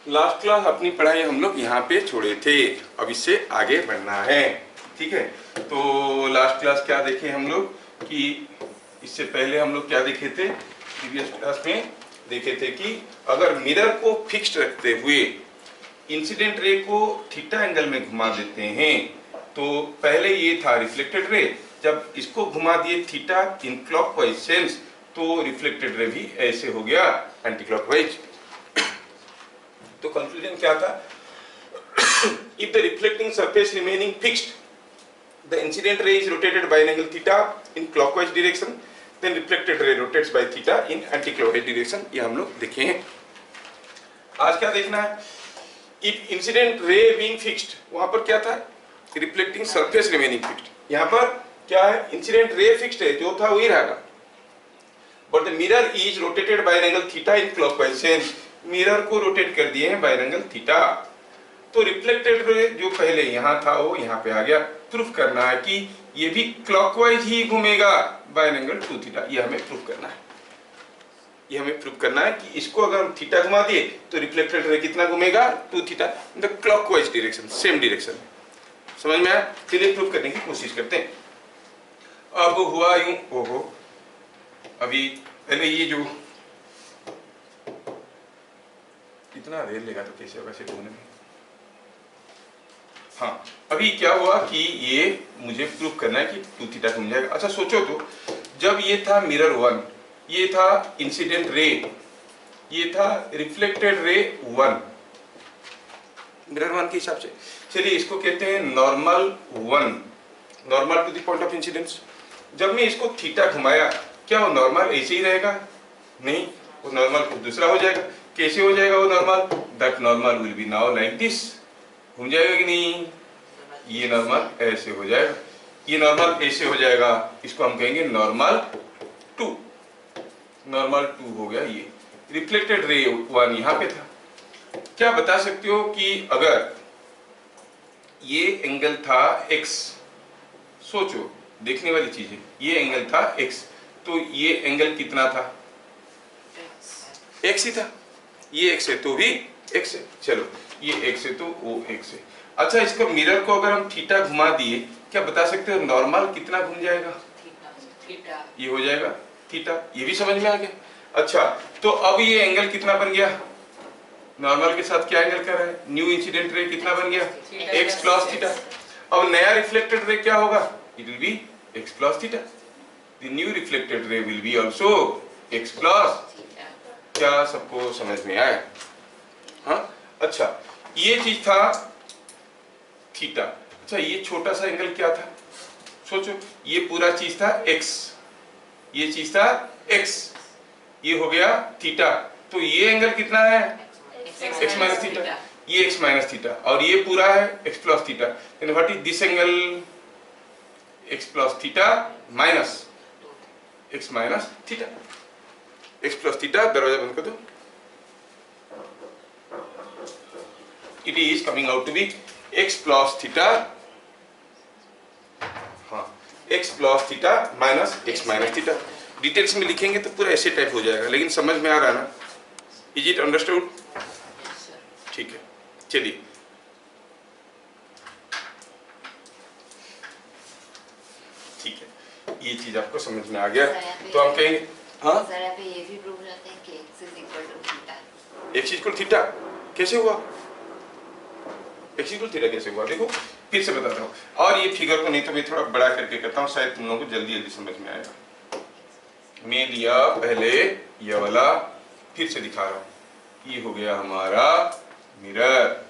Last class अपनी पढ़ाई हम लोग यहाँ पे छोड़े थे, अब इससे आगे बढ़ना है। ठीक है, तो लास्ट क्लास क्या देखे हम लोग कि इससे पहले हम लोग क्या देखे थे, प्रीवियस क्लास में देखे थे कि अगर मिरर को फिक्स्ड रखते हुए इंसिडेंट रे को थीटा एंगल में घुमा देते हैं, तो पहले ये था रिफ्लेक्टेड रे, जब इसको घुमा दिए थीटा इन क्लॉकवाइज सेंस तो रिफ्लेक्टेड रे भी ऐसे हो गया एंटी क्लॉकवाइज। तो कंक्लूजन क्या था, if the reflecting surface remaining fixed, the incident ray is rotated by an angle theta in clockwise direction, then reflected ray rotates by theta in anti-clockwise direction। ये हम लोग देखे हैं। आज क्या देखना है, if incident ray being fixed, वहां पर क्या था, reflecting surface remaining fixed, यहाँ पर क्या है, incident ray fixed है, जो था वही रहेगा, but the mirror is rotated by an angle theta in clockwise sense, mirror को रोटेट कर दिए हैं बाय एंगल थीटा, तो रिफ्लेक्टेड रे जो पहले यहाँ था वो यहाँ पे आ गया। प्रूफ करना है कि ये भी क्लॉकवाइज ही घूमेगा बाय एंगल 2 थीटा, ये हमें प्रूफ करना है। ये हमें प्रूफ करना है कि इसको अगर हम थीटा घुमा दिए तो रिफ्लेक्टेड रे कितना घूमेगा, 2 theta in the clockwise direction, same direction में। समझ में आया? चलिए प्रूफ करने की कोशिश करते हैं। अब हुआ यूं, ओहो, अभी पहले ये जो इतना रेल लेगा तो कैसे होगा सेट होने में। हाँ, अभी क्या हुआ कि ये मुझे प्रूफ करना है कि 2 थीटा घूम जाएगा। अच्छा सोचो तो, जब ये था मिरर 1, ये था इंसिडेंट रे, ये था रिफ्लेक्टेड रे 1, मिरर 1 के हिसाब से। चलिए इसको कहते हैं normal 1, normal to the point of incidence. जब मैं इसको थीटा घुमाया, क्या वो नॉर्मल ऐसे ही रहेगा? नहीं, वो नॉर्मल दूसरा हो जाएगा। कैसे हो जाएगा वो normal? That normal will B now like this, घूम जाएगा कि नहीं? ये नॉर्मल ऐसे हो जाएगा, ये नॉर्मल ऐसे हो जाएगा, इसको हम कहेंगे नॉर्मल 2, नॉर्मल 2 हो गया। ये रिफ्लेक्टेड रे 1 यहाँ पे था। क्या बता सकते हो कि अगर ये एंगल था x, सोचो देखने वाली चीज है, ये एंगल था x, तो ये एंगल कितना था? x ही था। ये x है तो भी x है, चलो ये x है तो वो x है। अच्छा, इसको मिरर को अगर हम थीटा घुमा दिए, क्या बता सकते हो नॉर्मल कितना घूम जाएगा? थीटा। ये हो जाएगा थीटा, ये भी समझ में आ गया। अच्छा, तो अब ये एंगल कितना बन गया? नॉर्मल के साथ क्या एंगल कर रहा है? न्यू इंसिडेंट रे कितना बन गया? x plus theta. अब नया रिफ्लेक्टेड रे क्या होगा? It will be x plus theta. The new reflected ray will be also x plus. क्या सबको समझ में आया? हाँ, अच्छा ये चीज था थीटा। अच्छा, ये छोटा सा एंगल क्या था? सोचो, ये पूरा चीज था x, ये चीज था x, ये हो गया थीटा, तो ये एंगल कितना है? x माइनस थीटा, ये x माइनस थीटा, और ये पूरा है x plus theta. Then what is this angle? x plus theta minus x minus theta. x plus theta, दरवाजा बंद कर दो। It is coming out to be x plus theta, हाँ, x plus theta minus x minus theta. Details में लिखेंगे तो पूरा ऐसे टाइप हो जाएगा, लेकिन समझ में आ रहा है ना? Is it understood? ठीक है, चलिए ठीक है, ये चीज आपको समझ में आ गया। तो हम कहेंगे हाँ सर, आप ये भी प्रूव करते हैं कि x is equal to theta. x equal theta कैसे हुआ? x इक्वल थीटा कैसे हुआ? देखो फिर से बताता हूँ, और ये फिगर को नहीं तो मैं थोड़ा बड़ा करके करता हूँ, शायद तुम लोगों को जल्दी जल्दी समझ में आएगा। मैं लिया पहले ये वाला, फिर से दिखा रहा हूँ। ये हो गया हमारा मिरर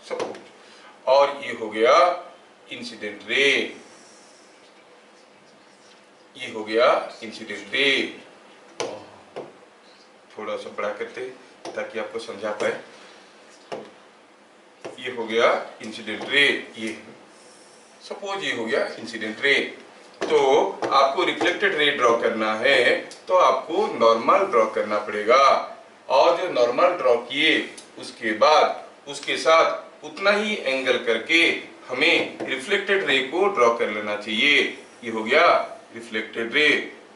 सपोज, और ये हो गया इंसिडेंट रे, ये हो गया इंसिडेंट रे। थोड़ा सा बड़ा करते ताकि आपको समझा पाए। ये हो गया इंसिडेंट रे, ये सपोज ये हो गया इंसिडेंट रे। तो आपको रिफ्लेक्टेड रे ड्रॉ करना है तो आपको नॉर्मल ड्रॉ करना पड़ेगा, और जो नॉर्मल ड्रॉ किए उसके बाद उसके साथ उतना ही एंगल करके हमें रिफ्लेक्टेड रे को ड्रॉ कर लेना चाहिए। ये हो गया रिफ्लेक्टेड रे।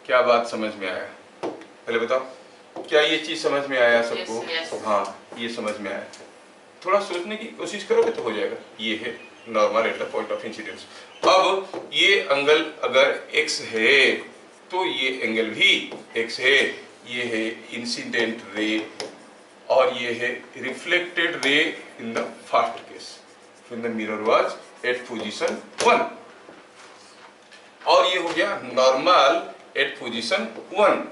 क्या बात समझ में आया? पहले बताओ, क्या ये चीज समझ में आया सबको? yes, yes. हाँ, ये समझ में आया। थोड़ा सोचने की कोशिश करोगे तो हो जाएगा। ये है normal at the point of incidence. अब ये एंगल अगर x है तो ये एंगल भी x है। ये है इंसिडेंट रे और ये है reflected ray in the first case when the mirror was at position 1, और ये हो गया नॉर्मल एट पोजीशन 1।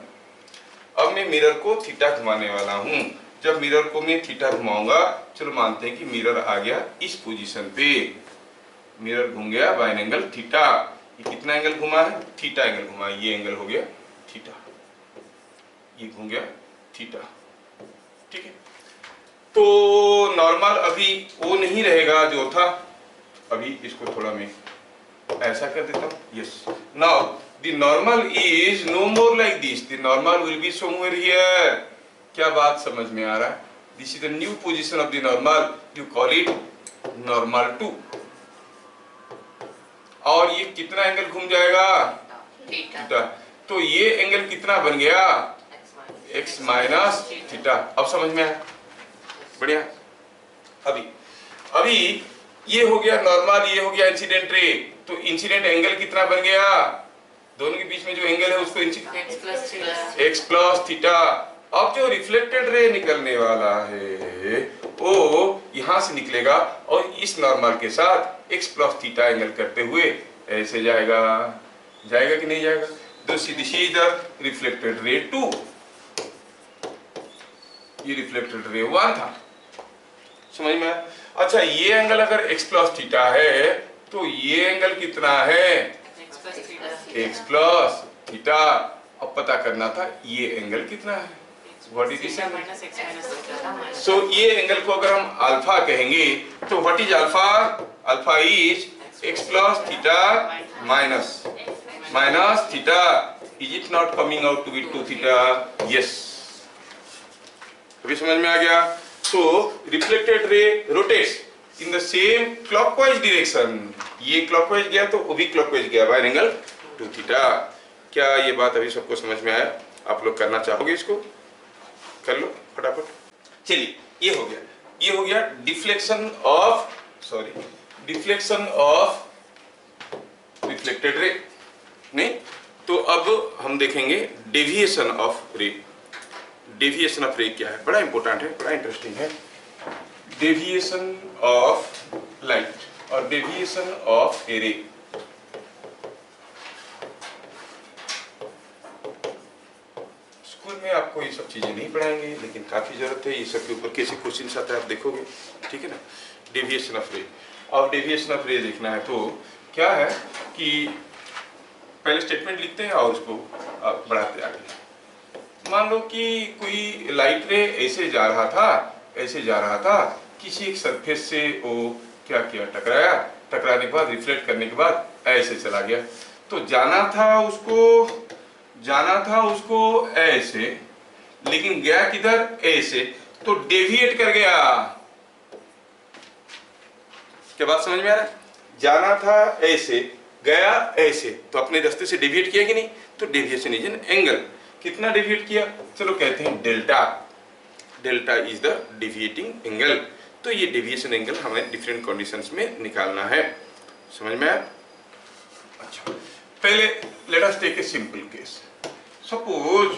अब मैं मिरर को थीटा घुमाने वाला हूं। जब मिरर को मैं थीटा घुमाऊंगा, चलो मानते हैं कि मिरर आ गया इस पोजीशन पे, मिरर घूम गया बाय एन एंगल थीटा। ये कितना एंगल घुमा है? थीटा एंगल घुमा। ये एंगल हो गया थीटा, ये घूम गया थीटा, ठीक है। तो नॉर्मल अभी वो नहीं रहेगा जो था, अभी इसको थोड़ा मैं ऐसा कर देता हूं। Yes, now the normal is no more like this, the normal will be somewhere here. क्या बात समझ में आ रहा है? This is the new position of the normal, you call it normal 2। और ये कितना एंगल घूम जाएगा? थीटा। तो ये एंगल कितना बन गया? x minus theta. अब समझ में आया? बढ़िया। अभी ये हो गया नॉर्मल, ये हो गया इंसिडेंट रे। तो इंसिडेंट एंगल कितना बन गया? दोनों के बीच में जो एंगल है उसको x प्लस थीटा। अब जो रिफ्लेक्टेड रे निकलने वाला है वो यहां से निकलेगा और इस नॉर्मल के साथ x प्लस थीटा एंगल करते हुए ऐसे जाएगा। जाएगा कि नहीं जाएगा? दिस इज द रिफ्लेक्टेड रे 2, ये रिफ्लेक्टेड रे 1 था। समझ में? अच्छा, ये एंगल अगर x प्लस थीटा है तो ये एंगल कितना है? x plus theta. अब पता करना था ये एंगल कितना है। What is this angle? So ये एंगल को अगर हम अल्फा कहेंगे तो what is alpha? Alpha is x plus theta minus theta. Is it not coming out to be 2 theta? Yes, अभी समझ में आ गया। So reflected ray rotates in the same clockwise direction. ये क्लॉकवाइज गया तो वो भी क्लॉकवाइज गया बाय एंगल 2 थीटा। क्या ये बात अभी सबको समझ में आया? आप लोग करना चाहोगे इसको? कर लो फटाफट। चलिए, ये हो गया डिफ्लेक्शन ऑफ रिफ्लेक्टेड रे। नहीं तो अब हम देखेंगे डेविएशन ऑफ रे। डेविएशन ऑफ रे क्या है? बड़ा इंपॉर्टेंट है, बड़ा इंटरेस्टिंग है। डेविएशन ऑफ लाइट और डेविएशन ऑफ ए रे। स्कूल में आपको ये सब चीजें नहीं पढ़ाएंगे, लेकिन काफी जरूरत है। ये सब के ऊपर कैसे क्वेश्चन आता है आप देखोगे, ठीक है ना। डेविएशन ऑफ रे। अब डेविएशन ऑफ रे देखना है तो क्या है कि पहले स्टेटमेंट लिखते हैं और उसको बढ़ाते आगे। मान लो कि कोई लाइट रे ऐसे जा रहा था, किसी एक सरफेस से वो क्या किया? टकराया। टकराने के बाद रिफ्लेक्ट करने के बाद ऐसे चला गया। तो जाना था उसको ऐसे, लेकिन गया किधर? ऐसे। तो डेविएट कर गया। क्या बात समझ में आ रहा है? जाना था ऐसे, गया ऐसे, तो अपने रास्ते से डेविएट किया कि नहीं? तो डेविएशन इज एन एंगल। कितना डेविएट किया? चलो कहते हैं delta. Delta is the deviating angle. तो ये डेविएशन एंगल हमें डिफरेंट कंडीशंस में निकालना है। समझ में आया? अच्छा, पहले let us take a simple case. Suppose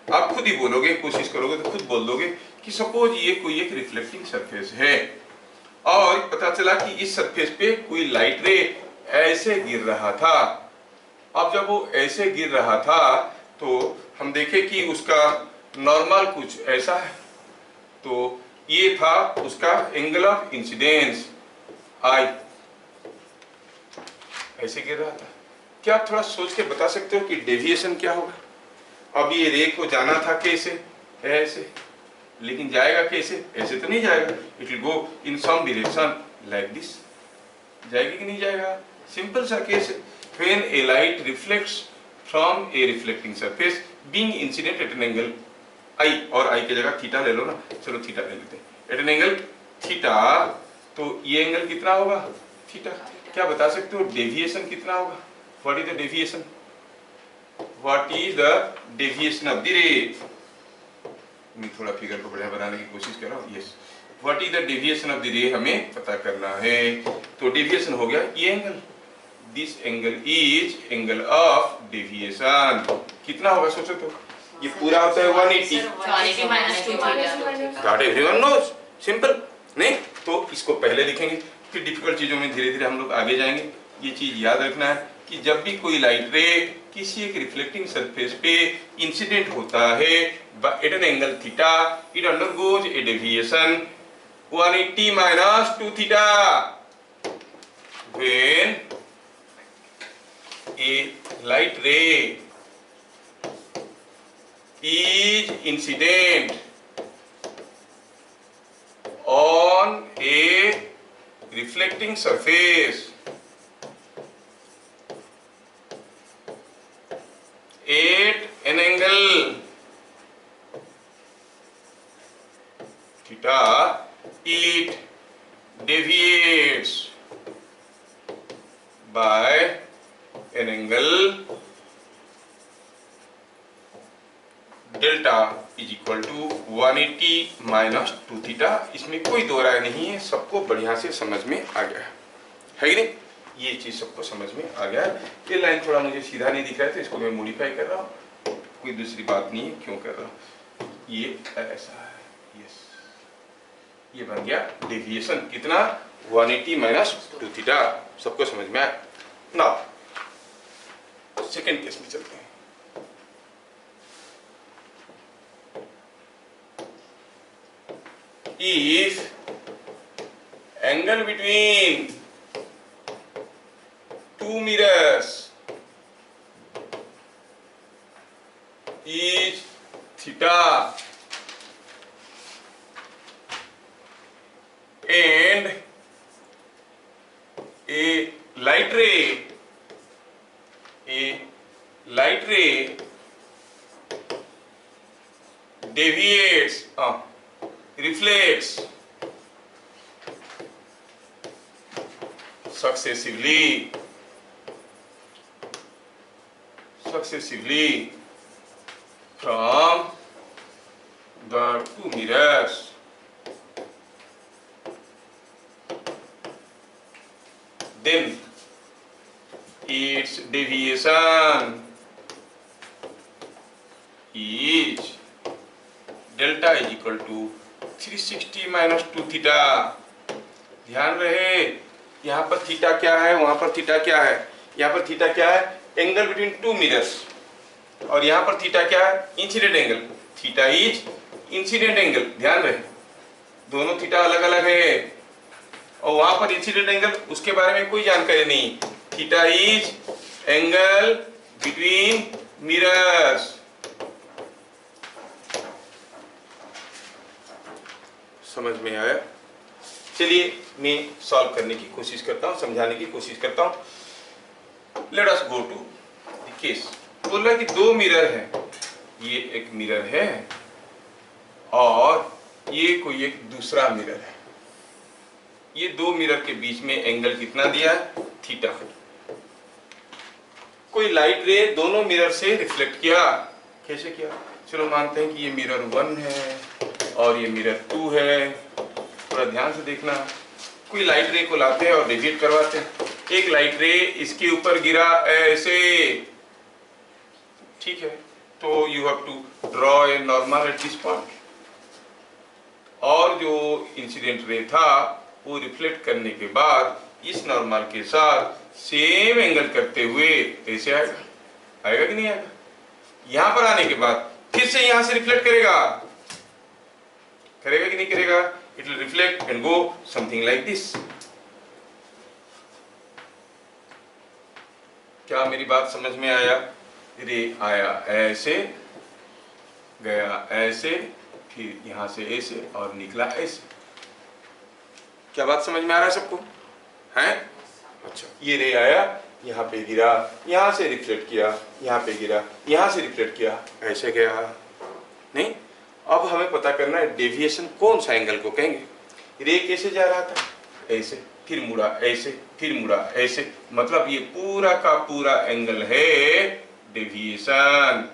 आप खुद ही बोलोगे, कोशिश करोगे तो खुद बोल दोगे कि सपोज ये कोई एक रिफ्लेक्टिंग सरफेस है और पता चला कि इस सरफेस पे कोई लाइट रे ऐसे गिर रहा था। अब जब वो ऐसे गिर रहा था तो हम देखें कि उसका नॉर्मल कुछ ऐसा है। तो ये था उसका एंगल ऑफ इंसिडेंस आई, ऐसे गिर रहा था। क्या आप थोड़ा सोच के बता सकते हो कि डेविएशन क्या होगा? अब ये रे को जाना था कैसे? ऐसे, लेकिन जाएगा कैसे? ऐसे तो नहीं जाएगा। It will go in some direction like this. जाएगा कि नहीं जाएगा? सिंपल सा केस है। When a light reflects from a reflecting surface being incident at an angle I, और आई की जगह थीटा ले लो ना, चलो थीटा ले लेते हैं, एट एन एंगल थीटा। तो ये एंगल कितना होगा? थीटा। क्या बता सकते हो डेविएशन कितना होगा? What is the deviation? What is the deviation of the रे? मैं थोड़ा फिगर को बढ़िया बनाने की कोशिश कर रहा हूँ। Yes, what is the deviation of the रे हमें पता करना है। तो डेविएशन हो गया ये angle, this angle is angle of deviation. कितना होगा सोचो तो, ये पूरा होता है 180। That everyone knows, सिंपल नहीं? तो इसको पहले लिखेंगे, फिर डिफिकल्ट चीजों में धीरे धीरे हम लोग आगे जाएंगे। ये चीज याद रखना है कि जब भी कोई लाइट रे किसी एक रिफ्लेक्टिंग सरफेस पे इंसिडेंट होता है at an angle theta, it undergoes a deviation 180 minus 2 theta when a light ray is incident on a reflecting surface at an angle theta, it deviates by an angle delta is equal to 180 minus 2 theta। इसमें कोई दो राय नहीं है, सबको बढ़िया से समझ में आ गया है कि नहीं? ये चीज सबको समझ में आ गया है। ये लाइन थोड़ा मुझे सीधा नहीं दिख रहा है तो इसको मैं मॉडिफाई कर रहा हूँ, कोई दूसरी बात नहीं है। क्यों कर रहा हूँ? ये ऐसा है, यस, ये बन गया डेविएशन कितना 180 माइनस 2 थीटा। सबको समझ में आया ना? सेकेंड केस में चलते हैं। If angle between two mirrors is theta and a light ray deviates, reflects successively from the two mirrors, then its deviation is delta is equal to 360 minus 2 theta. ध्यान रहे यहाँ पर थीटा क्या है, वहां पर थीटा क्या है। यहाँ पर थीटा क्या है? Angle between two mirrors. और यहाँ पर थीटा क्या है? Incident angle. Theta is incident angle, ध्यान रहे दोनों थीटा अलग अलग है। और वहां पर इंसिडेंट एंगल, उसके बारे में कोई जानकारी नहीं। Theta is angle between mirrors. समझ में आया? चलिए मैं सॉल्व करने की कोशिश करता हूँ, समझाने की कोशिश करता हूँ। Let us go to the case. बोल रहा है कि दो मिरर है, ये एक मिरर है और ये कोई एक दूसरा मिरर है। ये दो मिरर के बीच में एंगल कितना दिया है? थीटा। कोई लाइट रे दोनों मिरर से रिफ्लेक्ट किया। कैसे किया? चलो मानते हैं कि ये मिरर 1 है और ये मिरर 2 है। थोड़ा ध्यान से देखना। कोई लाइट रे को लाते हैं और डेविएट करवाते हैं। एक लाइट रे इसके ऊपर गिरा ऐसे, ठीक है, तो you have to draw a normal at this point. और जो इंसिडेंट रे था वो रिफ्लेक्ट करने के बाद इस नॉर्मल के साथ सेम एंगल करते हुए ऐसे आएगा। आएगा कि नहीं आएगा? यहां पर आने के बाद फिर से यहां से रिफ्लेक्ट करेगा। करेगा कि नहीं करेगा? It will reflect and go something like this. क्या मेरी बात समझ में आया? रे आया ऐसे, गया ऐसे, फिर यहां से ऐसे और निकला ऐसे। क्या बात समझ में आ रहा है सबको? हैं? अच्छा, ये रे आया, यहाँ पे गिरा, यहाँ से रिफ्लेक्ट किया, यहाँ पे गिरा, यहाँ से रिफ्लेक्ट किया, ऐसे गया। नहीं, अब हमें पता करना है डेविएशन कौन सा एंगल को कहेंगे। रे कैसे जा रहा था? ऐसे, फिर मुड़ा ऐसे, फिर मुड़ा ऐसे, मतलब ये पूरा का पूरा एंगल है डेविएशन।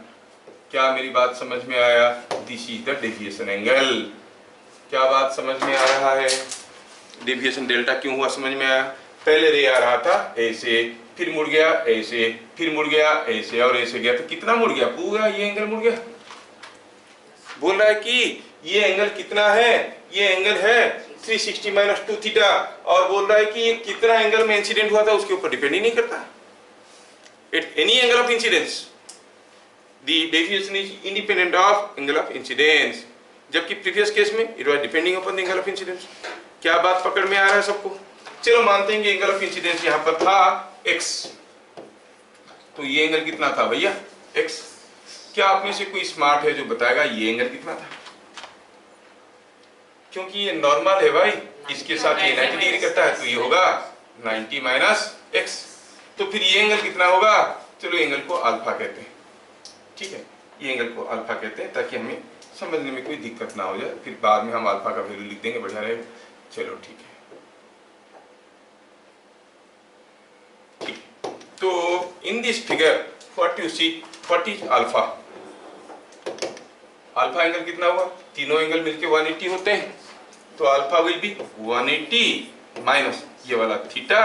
क्या मेरी बात समझ में आया? This is the deviation angle. क्या बात समझ में आ रहा है? डेविएशन डेल्टा क्यों हुआ समझ में आया? पहले रे आ रहा था ऐसे, फिर मुड़ गया ऐसे, फिर मुड़ गया ऐसे और ऐसे गया, तो कितना मुड़ गया? पूरा ये एंगल मुड़ गया। बोल रहा है कि ये एंगल कितना है? ये एंगल है 360 माइनस 2 थीटा, और बोल रहा है कि ये कितना एंगल में इंसिडेंट हुआ था उसके ऊपर डिपेंड ही नहीं करता। At any angle of incidence the deviation is independent of angle of incidence, जबकि प्रीवियस केस में it was depending upon the angle of incidence. क्या बात पकड़ में आ रहा है सबको? चलो मानते हैं कि एंगल ऑफ इंसिडेंस यहाँ पर था x, तो ये एंगल कितना था भैया? x। क्या आप में से कोई स्मार्ट है जो बताएगा ये एंगल कितना था? क्योंकि ये नॉर्मल है भाई, इसके साथ ये 90 डिग्री करता है, तो ये होगा 90 माइनस x। तो फिर ये एंगल कितना होगा? चलो एंगल को अल्फा कहते हैं, ठीक है, ये एंगल को अल्फा कहते हैं ताकि हमें समझने में कोई दिक्कत ना हो जाए, फिर बाद में हम अल्फा का वैल्यू लिख देंगे, बढ़िया रहेगा। चलो ठीक है, तो in this figure what you see, what is alpha? Alpha angle कितना हुआ? तीनों एंगल मिलके 180 होते हैं, तो अल्फा विल बी 180 माइनस ये वाला थीटा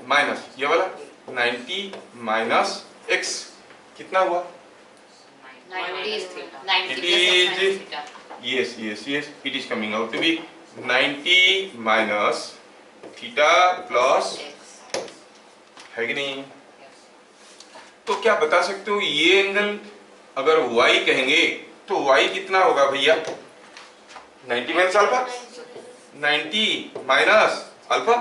माइनस ये वाला 90 माइनस x, कितना हुआ? 90 yes it is coming out to be 90 minus theta plus, है कि नहीं? तो क्या बता सकते हो ये एंगल अगर y कहेंगे तो y कितना होगा भैया? 90 माइनस अल्फा, 90 माइनस अल्फा।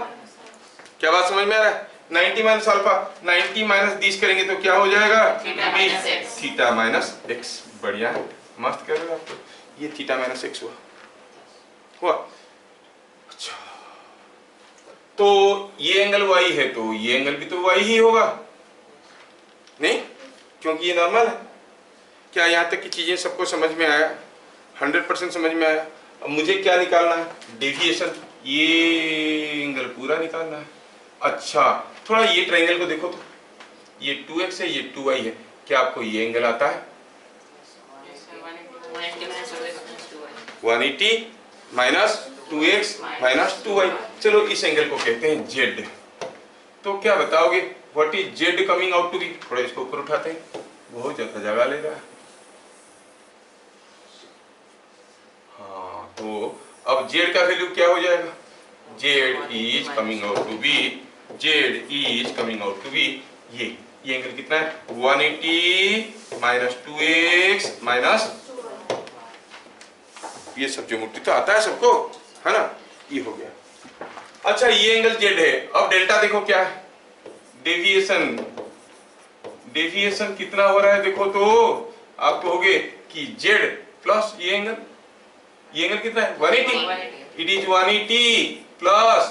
क्या बात समझ में आ रहा है? 90 माइनस अल्फा, 90 माइनस 20 करेंगे तो क्या हो जाएगा? Theta minus x। बढ़िया है, मस्त कर रहे हो आप तो। ये थीटा माइनस x हुआ। अच्छा, तो ये एंगल y है तो ये एंगल भी तो y ही होगा, नहीं? क्योंकि ये नॉर्मल है। क्या यहाँ तक की चीजें सबको समझ में आया? 100% समझ में आया। अब मुझे क्या निकालना है? डेविएशन, ये एंगल पूरा निकालना है। अच्छा, थोड़ा ये ट्रायंगल को देखो तो, ये 2x है, ये 2y है, क्या आपको ये एंगल आता है? 180 माइनस 2x माइनस 2y। चलो इस एंगल को कहते हैं z। तो क्या बताओगे what is z coming out to be? थोड़ा इसको ऊपर उठाते हैं, बहुत ज्यादा जगह ले रहा है। हाँ, तो अब z का वैल्यू क्या हो जाएगा? z is coming out to be, z is coming out to be, ये एंगल कितना है? 180 माइनस 2x माइनस, ये सब ज्योमेट्री तो आता है सबको, है ना? ये हो गया। अच्छा, ये एंगल z है। अब डेल्टा देखो क्या है? डेविएशन, डेविएशन कितना हो रहा है देखो तो, आप कहोगे कि z प्लस ये एंगल कितना है? 180। इट इज 180 प्लस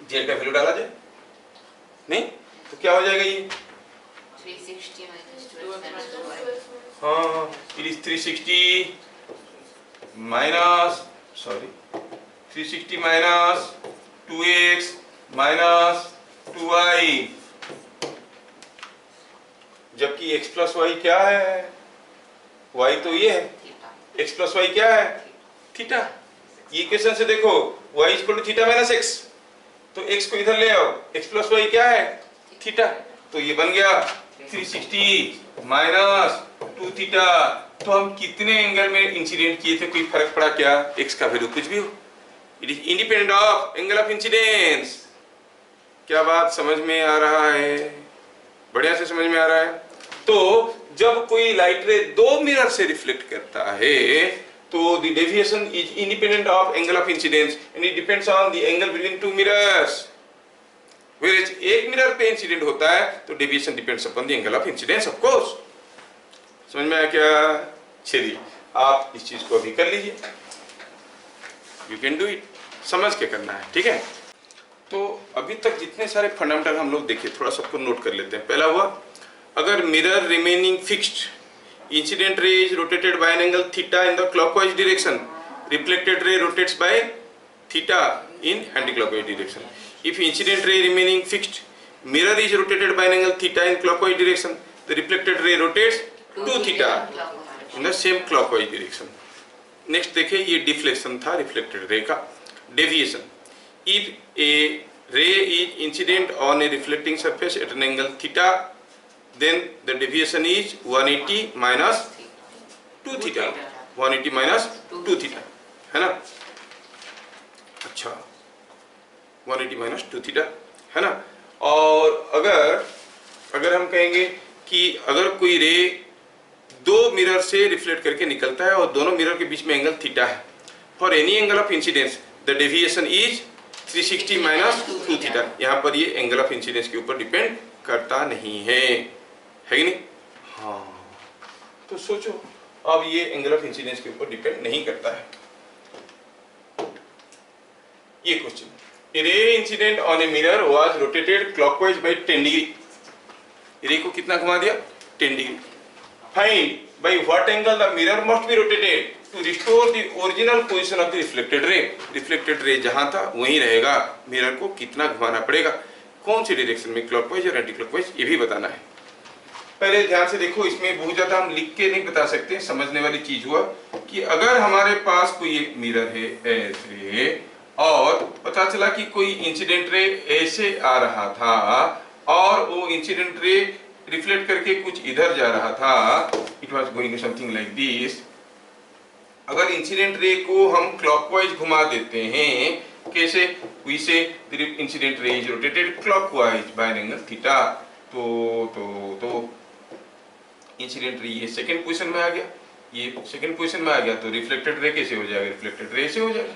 z का वैल्यू डाला जाए, नहीं तो क्या हो जाएगा? ये 360 minus 12 minus 2y। हाँ, it is 360 minus 360 minus 2x minus 2y, जबकि x प्लस वाई क्या है? y तो ये है, x प्लस वाई क्या है? थीटा। ये इक्वेशन से देखो y equal to theta minus x, तो x को इधर ले आओ, x प्लस वाई क्या है? थीटा। तो ये बन गया 360 माइनस 2 थीटा। तो हम कितने एंगल में इंसिडेंट किए थे, कोई फर्क पड़ा क्या? x का वैल्यू कुछ भी हो, it is independent of angle of incidence. क्या बात समझ में आ रहा है? बढ़िया से समझ में आ रहा है। तो जब कोई लाइट रे दो मिरर से रिफ्लेक्ट करता है तो the deviation is independent of angle of incidence and it depends on the angle between two mirrors. Whereas एक मिरर पे इंसिडेंट होता है तो deviation depends upon the angle of incidence of course. समझ में आया क्या? चलिए आप इस चीज को अभी कर लीजिए, यू कैन डू इट, समझ के करना है, ठीक है? तो अभी तक जितने सारे फंडामेंटल हम लोग देखे, थोड़ा सबको नोट कर लेते हैं। पहला हुआ, अगर mirror remaining fixed, incident ray is rotated by an angle theta in the clockwise direction, reflected ray rotates by theta in anticlockwise direction. If incident ray remaining fixed, mirror is rotated by an angle theta in clockwise direction, the reflected ray rotates two theta. In the same clockwise direction. Next देखिए, ये deflection था reflected ray का। Deviation, if a ray is incident on a reflecting surface at an angle theta, then the deviation is 180 minus 2 theta, 180 minus 2 theta, है ना। अच्छा, 180 minus 2 theta, है ना। और अगर हम कहेंगे कि अगर कोई रे दो मिरर से रिफ्लेक्ट करके निकलता है और दोनों मिरर के बीच में एंगल थीटा है, for any angle of incidence the deviation is 360 minus 2 theta. यहाँ पर ये एंगल ऑफ इंसिडेंस के ऊपर डिपेंड करता नहीं है कि नहीं। हाँ, तो सोचो, अब ये एंगल ऑफ इंसिडेंस के ऊपर डिपेंड नहीं करता है। ये question, A ray incident on a mirror was rotated clockwise by 10 degree. रे को कितना घुमा दिया? 10 degree. Find by what angle the mirror must be rotated to restore the original position of the reflected ray. Reflected ray जहाँ था वहीं रहेगा, mirror को कितना घुमाना पड़ेगा, कौन सी डायरेक्शन में, क्लॉकवाइज और एंटी क्लॉकवाइज, ये भी बताना है। पहले ध्यान से देखो, इसमें बहुत ज्यादा हम लिख के नहीं बता सकते, समझने वाली चीज हुआ कि अगर हमारे पास कोई एक मिरर है ऐसे और पता चला कि कोई इंसिडेंट रे ऐसे आ रहा था और वो इंसिडेंट रे रिफ्लेक्ट करके कुछ इधर जा रहा था, it was going something like this. अगर इंसिडेंट रे को हम क्लॉकवाइज घुमा देते हैं, कैसे, we say incident ray is rotated clockwise by an angle theta, तो इंसिडेंट रे ये सेकंड पोजीशन में आ गया, ये सेकंड पोजीशन में आ गया, तो रिफ्लेक्टेड रे कैसे हो जाएगा, रिफ्लेक्टेड रे ऐसे हो जाएगा।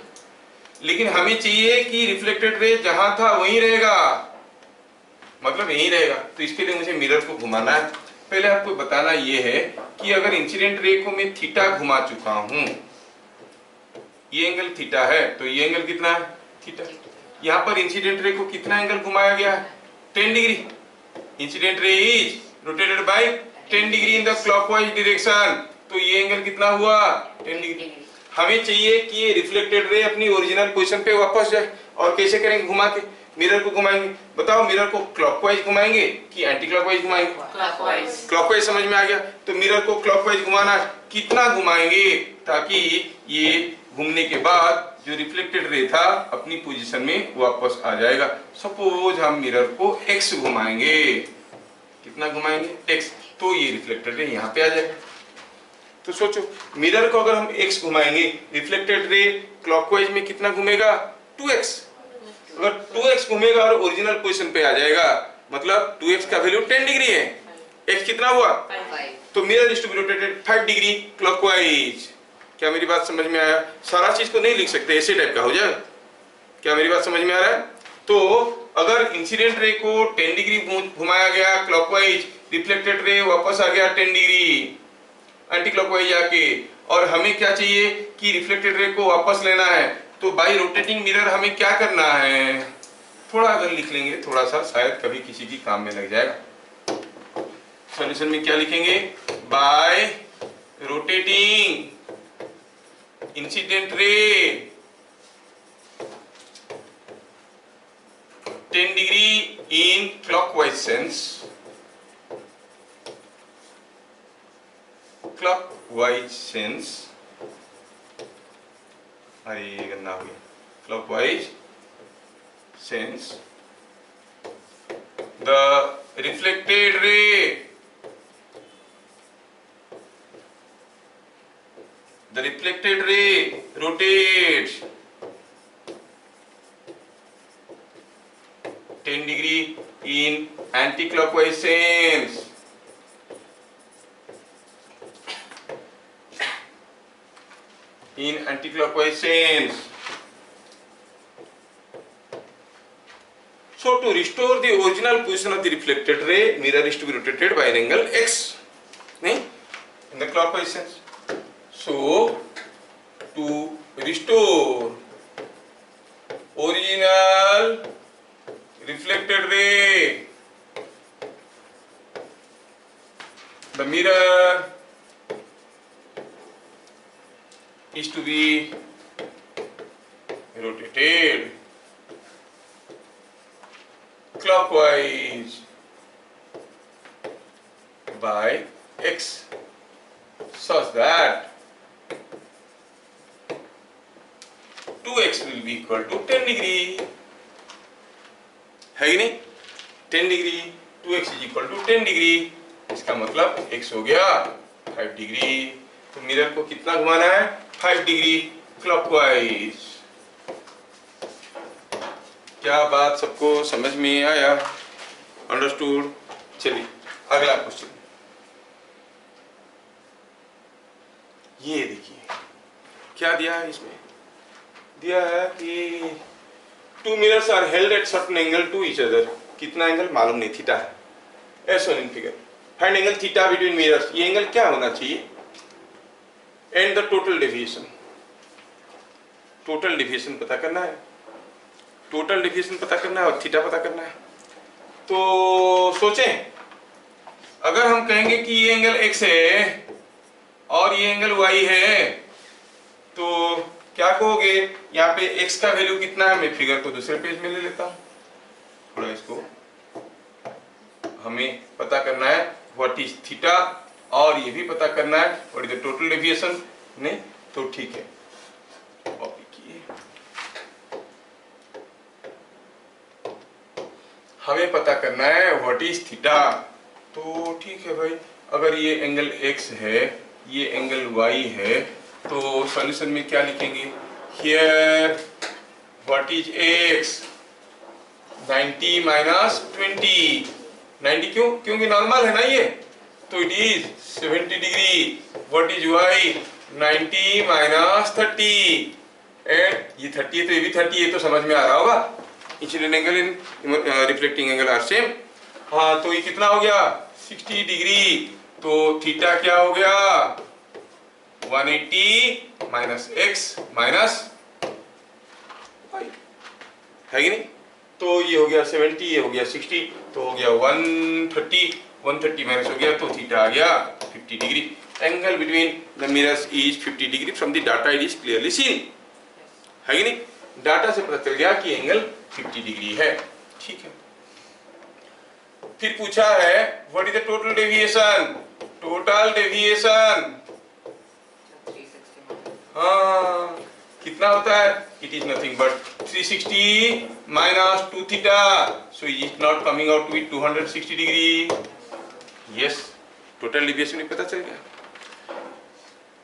लेकिन हमें चाहिए कि रिफ्लेक्टेड रे जहां था वहीं रहेगा, मतलब यहीं रहेगा, तो इसके लिए मुझे मिरर को घुमाना है। पहले आपको बताना ये है कि अगर इंसिडेंट रे को मैं थीटा घुमा चुका हूं, ये एंगल थीटा है, तो ये एंगल कितना है, थीटा। यहाँ पर इंसिडेंट रे को कितना एंगल घुमाया गया है, 10 degree. Incident ray is rotated bye 10 degree in the clockwise direction, तो ये एंगल कितना हुआ, 10 डिग्री। हमें चाहिए कि ये रिफ्लेक्टेड रे अपनी ओरिजिनल पोजीशन पे वापस जाए, और कैसे करेंगे, घुमा के मिरर को घुमाएंगे। बताओ, मिरर को क्लॉकवाइज घुमाएंगे कि एंटी क्लॉकवाइज घुमाएंगे, क्लॉकवाइज। क्लॉकवाइज समझ में आ गया, तो मिरर को क्लॉकवाइज घुमाना, कितना घुमाएंगे ताकि ये घूमने के बाद जो रिफ्लेक्टेड रे था अपनी पोजीशन में वापस आ जाएगा। सपोज हम मिरर को x घुमाएंगे, कितना घुमाएंगे, x, तो ये रिफ्लेक्टेड रे यहाँ पे आ जाएगा। तो सोचो, मिरर को अगर हम x घुमाएंगे, रिफ्लेक्टेड रे क्लॉकवाइज में कितना घूमेगा, 2x। अगर 2x घूमेगा और ओरिजिनल पोजीशन पे आ जाएगा, मतलब 2x का वैल्यू 10 डिग्री है, x कितना हुआ, 5। तो mirror is to be rotated 5 degree clockwise. क्या मेरी बात समझ में आया? सारा चीज को नहीं लिख सकते, ऐसे टाइप का हो जाए। क्या मेरी बात समझ में आ रहा है? तो अगर इंसिडेंट रे को 10 डिग्री घुमाया गया क्लॉकवाइज, रिफ्लेक्टेड रे वापस आ गया 10 डिग्री एंटी क्लॉकवाइज आके, और हमें क्या चाहिए कि रिफ्लेक्टेड रे को वापस लेना है, तो बाय रोटेटिंग मिरर हमें क्या करना है, थोड़ा अगर लिख लेंगे थोड़ा सा, शायद कभी किसी की काम में लग जाएगा। सॉल्यूशन में क्या लिखेंगे, bye rotating incident ray 10 degree in clockwise sense, clockwise sense, अरे गन्ना हो गया, क्लॉकवाइज सेंस, द रिफ्लेक्टेड रे, the reflected ray rotates 10 degree in anti-clockwise sense. In anti-clockwise sense. So to restore the original position of the reflected ray, mirror is to be rotated by an angle x, नहीं? In the clockwise sense. So, to restore original reflected ray, the mirror is to be rotated clockwise by x. such that 2x will be equal to 10 degree, है कि नहीं? 10 degree, 2x is equal to 10 degree, इसका मतलब x हो गया 5 degree. तो mirror को कितना घुमाना है? 5 डिग्री क्लॉकवाइज। क्या बात सबको समझ में आया? अंडरस्टूड? चलिए अगला क्वेश्चन, ये देखिए क्या दिया है इसमें। दिया है कि two mirrors are held at certain angle to each other. कितना एंगल मालूम नहीं, थीटा है, as shown in figure. Find angle theta between mirrors. ये एंगल क्या होना चाहिए? And the total deviation. Total deviation पता करना है, टोटल डेविएशन पता करना है और थीटा पता करना है। तो सोचें, अगर हम कहेंगे कि ये एंगल x है और ये एंगल y है, तो क्या कहोगे? यहाँ पे x का वैल्यू कितना है? मैं फिगर को दूसरे पेज में ले लेता हूँ, थोड़ा इसको हमें पता करना है व्हाट इज थीटा, और ये भी पता करना है what is the total deviation. नहीं तो ठीक है, कॉपी किए। हमें पता करना है व्हाट इज थीटा। तो ठीक है भाई, अगर ये एंगल x है, ये एंगल y है, तो सॉल्यूशन में क्या लिखेंगे? Here what is x? 90 minus 20। 90 क्यों? क्योंकि नॉर्मल है ना ये, तो it is 70 degree. What is y? 90 minus 30। And ये 30 है तो ये भी 30, ये तो समझ में आ रहा होगा। Incident angle in reflecting angle are same. हाँ, तो ये कितना हो गया? 60 डिग्री। तो थीटा क्या हो गया? 180 माइनस x माइनस y, है कि नहीं? तो ये हो गया 70, ये हो गया 60, तो हो गया 130। 130 माइनस हो गया तो थीटा आ गया 50 degree. Angle between the mirrors is 50 degree from the data it is clearly seen, है कि नहीं? डाटा से पता चल गया कि एंगल 50 डिग्री है। ठीक है, फिर पूछा है what is the total deviation? Total deviation हाँ कितना होता है? It is nothing but 360 minus 2 theta, so it is not coming out with 260 degree. Yes, total deviation भी पता चल गया।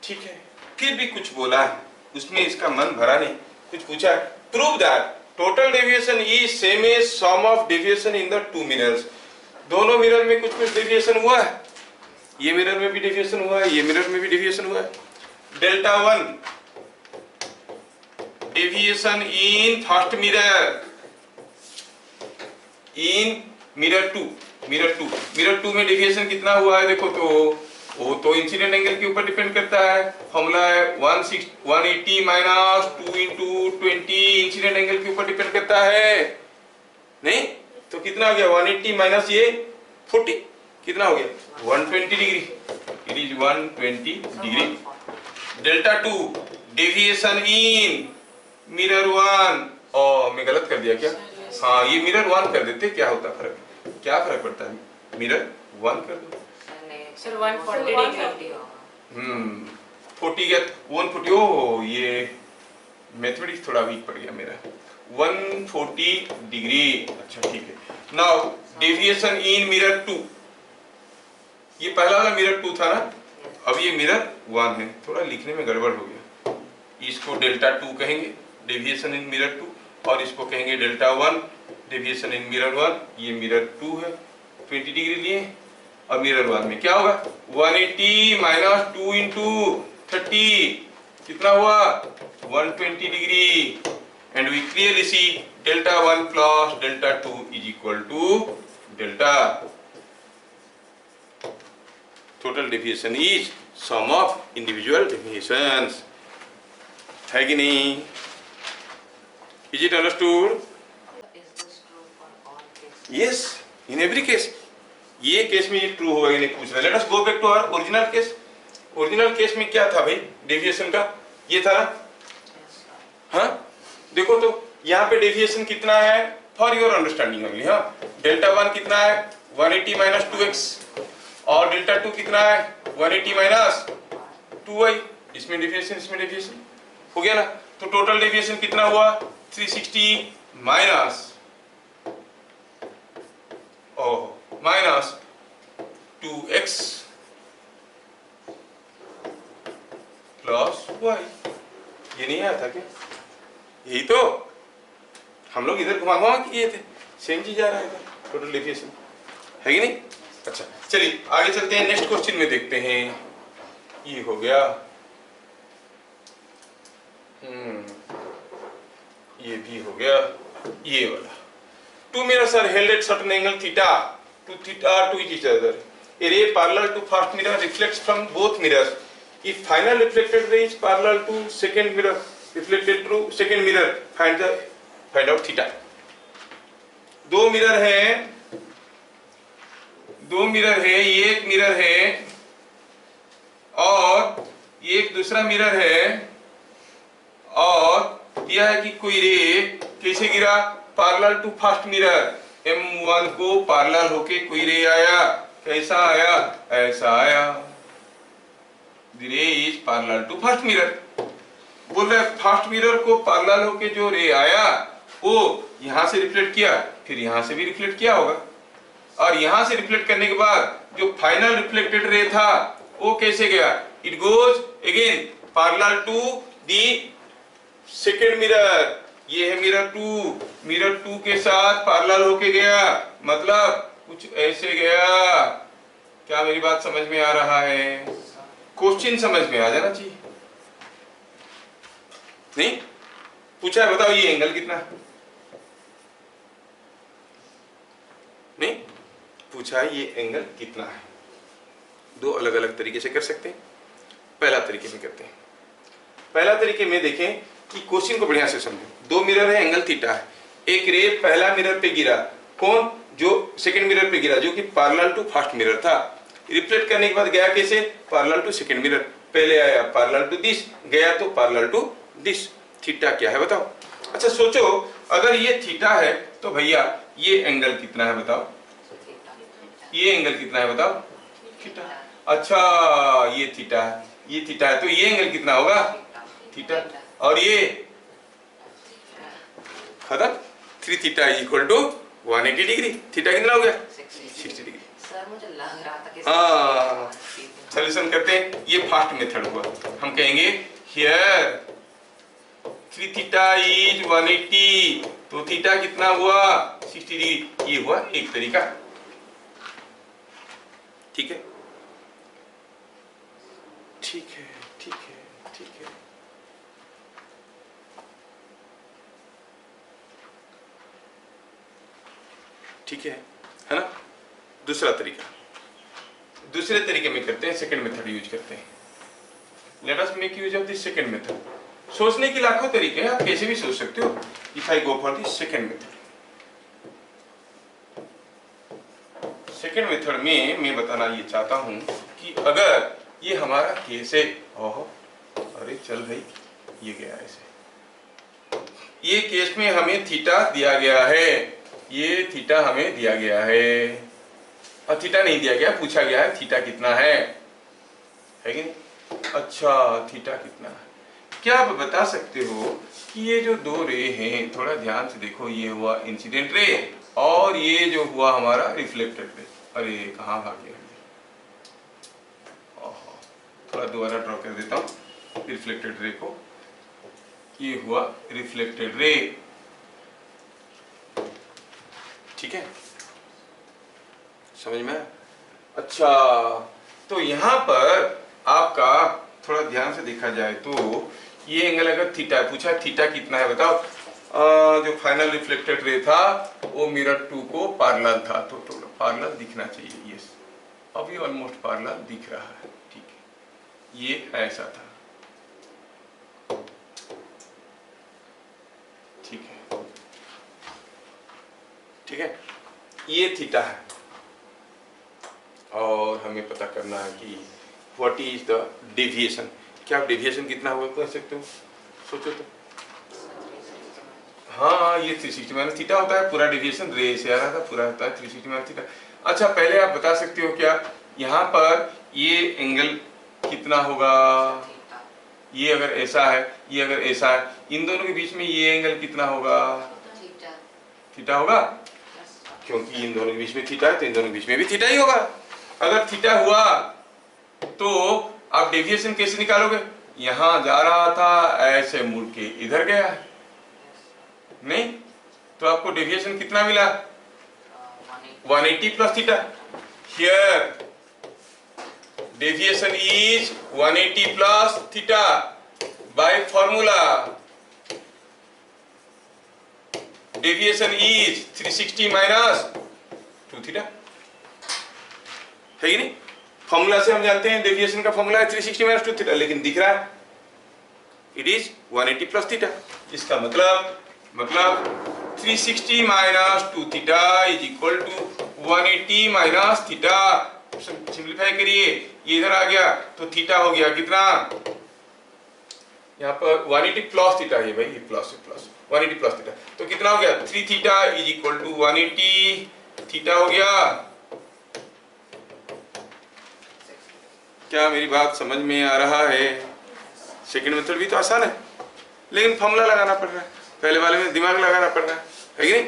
ठीक है, फिर भी कुछ बोला है उसमें, इसका मन भरा नहीं। कुछ पूछा है, prove that total deviation is same as sum of deviation in the two mirrors. दोनों मिरर में कुछ कुछ डेविएशन हुआ है, ये मिरर में भी डेविएशन हुआ है, ये मिरर में भी डेविएशन हुआ है। Delta 1 deviation in first mirror, in mirror 2, mirror 2 में डेविएशन कितना हुआ है? देखो तो वो तो इंसिडेंट एंगल के ऊपर डिपेंड करता है। फॉर्मूला है 180 माइनस 2 इंटू 20, इंसिडेंट एंगल के ऊपर डिपेंड करता है। नहीं तो कितना आ गया? 180 माइनस ये 40, कितना हो गया? 120 degree. It is 120 degree. Delta 2 deviation in mirror 1। और मैं गलत कर दिया क्या? हाँ, ये मिरर 1 कर देते, क्या होता फर्क? क्या फर्क पड़ता है? मिरर 1 कर दो सर 140 डिग्री। 40 गया 140। ओह, ये मैथमेटिक्स थोड़ा वीक पड़ गया मेरा। 140 डिग्री। अच्छा ठीक है। नाउ डेविएशन इन मिरर 2, ये पहला वाला मिरर 2 था ना, अब ये मिरर 1 है। थोड़ा लिखने में गड़बड़ हो गया। इसको डेल्टा 2 कहेंगे, डेविएशन इन मिरर 2, और इसको कहेंगे डेल्टा 1, डेविएशन इन मिरर 1। ये मिरर 2 है, 20 डिग्री लिए, और मिरर 1 में क्या होगा? 180 माइनस 2 इंटू 30, कितना हुआ? 120 degree. And we clearly see delta 1 plus delta 2 is equal to delta. Total deviation is sum of individual deviations, है कि नहीं? Is it understood? Yes, in every case. ये केस में ये ट्रू होगा कि नहीं पूछ रहा है। Let us go back to our original case. Original case में क्या था भाई डेविएशन का? ये था ना, हाँ देखो तो यहाँ पे डेविएशन कितना है फॉर योर अंडरस्टैंडिंग ओनली। हाँ, डेल्टा 1 कितना है? 180 माइनस 2x, और डेल्टा 2 कितना है? 180 माइनस 2y, इसमें डेविएशन इसमें डेविएशन हो गया ना। तो टोटल डेविएशन कितना हुआ 360 minus minus 2x plus y। ये नहीं आया था क्या? यही तो हम लोग इधर घुमा घुमा किए थे, सेम चीज आ रहा है इधर, टोटल डेविएशन है कि नहीं। अच्छा चलिए आगे चलते हैं, नेक्स्ट क्वेश्चन में देखते हैं। ये हो गया, ये भी हो गया, ये वाला। Two mirrors are held at certain angle theta to each other. A ray parallel to first mirror reflects from both mirrors. If final reflected ray is parallel to second mirror reflected through second mirror, find out theta. दो mirror है, ये एक mirror है और ये एक दूसरा mirror है, और यह है कि कोई रे कैसे गिरा, parallel to first mirror, M1 को पैरेलल होके कोई रे आया, कैसा आया, ऐसा आया। The ray is parallel to first mirror। बोल रहे फर्स्ट मिरर को पैरेलल होके जो रे आया वो यहां से रिफ्लेक्ट किया, फिर यहां से भी रिफ्लेक्ट किया होगा, और यहां से रिफ्लेक्ट करने के बाद जो फाइनल रिफ्लेक्टेड रे था वो कैसे गया, it goes again parallel to the second mirror. ये है मिरर टू के साथ पैरेलल होके गया, मतलब कुछ ऐसे गया। क्या मेरी बात समझ में आ रहा है? क्वेश्चन समझ में आ जाना चाहिए। नहीं पूछा है, बताओ ये एंगल कितना है? नहीं पूछा है ये एंगल कितना है। दो अलग अलग तरीके से कर सकते हैं। पहला तरीके में करते हैं। पहला तरीके में देखें कि क्वेश्चन को बढ़िया से समझो। दो मिरर है, एंगल थीटा है, एक रे पहला मिरर पे गिरा, कौन, जो सेकंड मिरर पे गिरा, जो कि पैरेलल टू फर्स्ट मिरर था। रिफ्लेक्ट करने के बाद गया कैसे, पैरेलल टू सेकंड मिरर, पहले आया पैरेलल टू दिस, गया तो पैरेलल टू दिस। थीटा क्या है बताओ? अच्छा सोचो, अगर ये थीटा है तो भैया ये एंगल कितना है बताओ? ये एंगल कितना है बताओ? थीटा। अच्छा ये थीटा है, ये थीटा है, तो ये एंगल कितना होगा? थीटा। और ये खत्म, 3 theta equal to 180 degree. Theta कितना हो गया? 60 डिग्री। सर मुझे लग रहा था कि हाँ सॉल्यूशन करते हैं। ये फर्स्ट मेथड हुआ। हम कहेंगे हियर 3 थीटा इज 180, तो थीटा कितना हुआ? 60 डिग्री। ये हुआ एक तरीका, ठीक है, ठीक है, ठीक है, ठीक है। ठीक है ना? दूसरा तरीका, दूसरे तरीके में करते हैं, सेकंड मेथड यूज करते हैं। Let us make use of this second method. सोचने की लाखों तरीके हैं, आप कैसे भी सोच सकते हो। If I go for this second method, second method में मैं बताना ये चाहता हूं कि अगर ये हमारा केस है, ओहो अरे चल भाई ये गया ऐसे, ये केस में हमें थीटा दिया गया है, ये थीटा हमें दिया गया है, और थीटा नहीं दिया गया, पूछा गया है थीटा कितना है कि नहीं? अच्छा थीटा कितना है? क्या आप बता सकते हो कि ये जो दो रे हैं, थोड़ा ध्यान से देखो, ये हुआ इंसिडेंट रे और ये जो हुआ हमारा रिफ्लेक्टेड रे। अरे कहाँ भाग गया? थोड़ा दोबारा ड्रॉ कर देता हूँ रिफ्लेक्टेड रे को। ये हुआ रिफ्लेक्टेड रे, ठीक है, समझ में? अच्छा तो यहाँ पर आपका थोड़ा ध्यान से देखा जाए तो ये एंगल अगर थीटा है, पूछा थीटा कितना है बताओ? जो फाइनल रिफ्लेक्टेड रे था वो मिरर 2 को पैरेलल था, तो थोड़ा पैरेलल दिखना चाहिए। यस अभी ऑलमोस्ट पैरेलल दिख रहा है, ठीक है, ये ऐसा था, ठीक है, ठीक है, ये थीटा है और हमें पता करना है कि व्हाट इज द डेविएशन। क्या आप डेविएशन कितना होगा कह सकते हो? सोचो तो। हाँ ये 360 माइनस थीटा होता है, पूरा डेविएशन रे से आ रहा था, पूरा होता है 360 माइनस थीटा। अच्छा पहले आप बता सकते हो क्या यहाँ पर ये एंगल कितना होगा? ये अगर ऐसा है, ये अगर ऐसा है, इन दोनों के बीच में ये एंगल कितना होगा? थीटा होगा, क्योंकि इन दोनों के बीच में थीटा है तो इन दोनों के बीच में भी थीटा ही होगा। अगर थीटा हुआ तो आप डेविएशन कैसे निकालोगे? यहां जा रहा था, ऐसे मुड़ के इधर गया, नहीं तो आपको डेविएशन कितना मिला? 180 plus theta. Here deviation is 180 plus theta by formula. Deviation is 360 minus 2 theta, है कि नहीं? फॉर्मूला से हम जानते हैं डेविएशन का फॉर्मूला है 360 माइनस 2 थीटा, लेकिन दिख रहा है इट इज 180 प्लस थीटा। इसका मतलब 360 minus 2 theta is equal to 180 minus theta. Simplify करिए, ये इधर आ गया तो थीटा हो गया कितना? यहाँ पर 180 प्लस थीटा है भाई, ये प्लस 180 प्लस थीटा, तो कितना हो गया? 3 theta is equal to 180 theta हो गया। क्या मेरी बात समझ में आ रहा है? सेकंड मेथड भी तो आसान है, लेकिन फॉर्मूला लगाना पड़ रहा है, पहले वाले में दिमाग लगाना पड़ रहा है कि नहीं?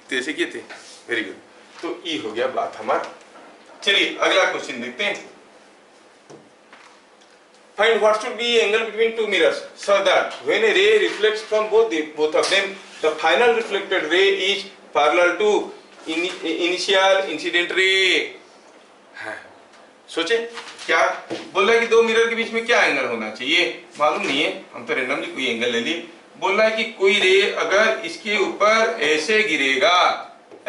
तो ऐसे किए थे, वेरी गुड। तो ई हो गया बात हमारा। चलिए अगला क्वेश्चन देखते हैं। Find what should be angle between two mirrors so that when a ray reflects from both of them, the final reflected ray is parallel to initial incident ray. सोचे क्या बोल रहा है कि दो मिरर के बीच में क्या एंगल होना चाहिए? मालूम नहीं है, हम तो रेंडमली कोई एंगल ले लिए। बोल रहा है कि कोई रे अगर इसके ऊपर ऐसे गिरेगा,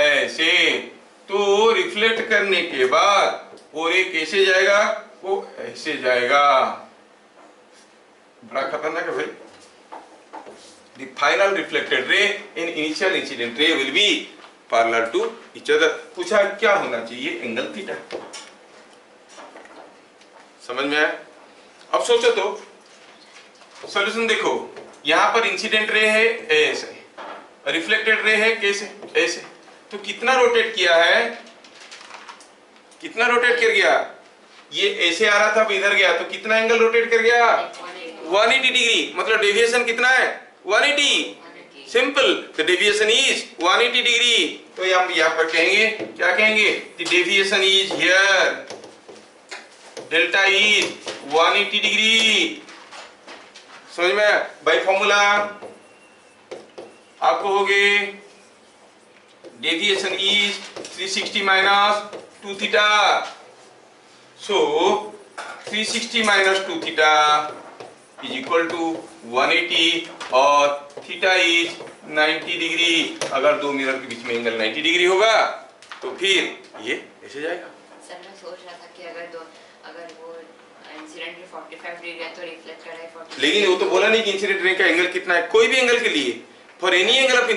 ऐसे, तो रिफ्लेक्ट करने के बाद वो रे कैसे जाएगा? वो ऐसे जाएगा। बड़ा खतरनाक है भाई। The final reflected ray and initial incident ray will be parallel to each other. पूछा क्या होना चाहिए? Angle theta. समझ में आया? अब सोचो तो सॉल्यूशन देखो, यहां पर इंसिडेंट रे है ऐसे, रिफ्लेक्टेड रे है कैसे? ऐसे, तो कितना रोटेट किया है? कितना रोटेट कर गया? ये ऐसे आ रहा था, अब इधर गया, तो कितना एंगल रोटेट कर गया? 180 डिग्री। मतलब डेविएशन कितना है? 180। सिंपल, तो डेविएशन इज 180 डिग्री। तो यहाँ पर कहेंगे, क्या कहेंगे? The deviation is here, delta is 180 degree. समझ में? बाय फॉर्मूला आपको हो गए deviation is 360 minus 2 theta. So 360 minus 2 theta is equal to 180 और थीटा इज 90 डिग्री। अगर दो मिरर के बीच में एंगल 90 डिग्री होगा तो फिर ये ऐसे जाएगा। सर मैं सोच रहा था कि अगर वो इंसिडेंट रे 45 डिग्री है तो रिफ्लेक्टेड है 45। लेकिन वो तो बोला नहीं कि इंसिडेंट रे का एंगल कितना है। कोई भी एंगल के लिए, for any angle of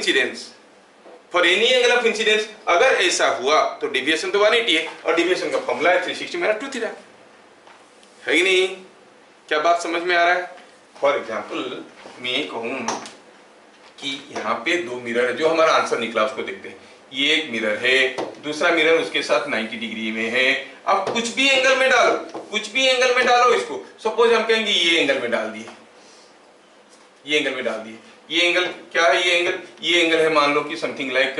incidence, अगर ऐसा हुआ तो डेविएशन तो 180 है और डेविएशन का फॉर्मूला है 360 माइनस 2 थीटा, है कि नहीं? क्या बात समझ में आ रहा है? फॉर एग्जांपल मैं कहूं कि यहाँ पे दो मिरर है, जो हमारा आंसर निकला उसको देखते हैं। ये एक मिरर है, दूसरा मिरर उसके साथ 90 डिग्री में है। अब कुछ भी एंगल में डालो, कुछ भी एंगल में डालो इसको। सपोज हम कहेंगे ये एंगल में डाल दिए, ये एंगल में डाल दिए। ये एंगल क्या है? ये एंगल है मान लो कि something like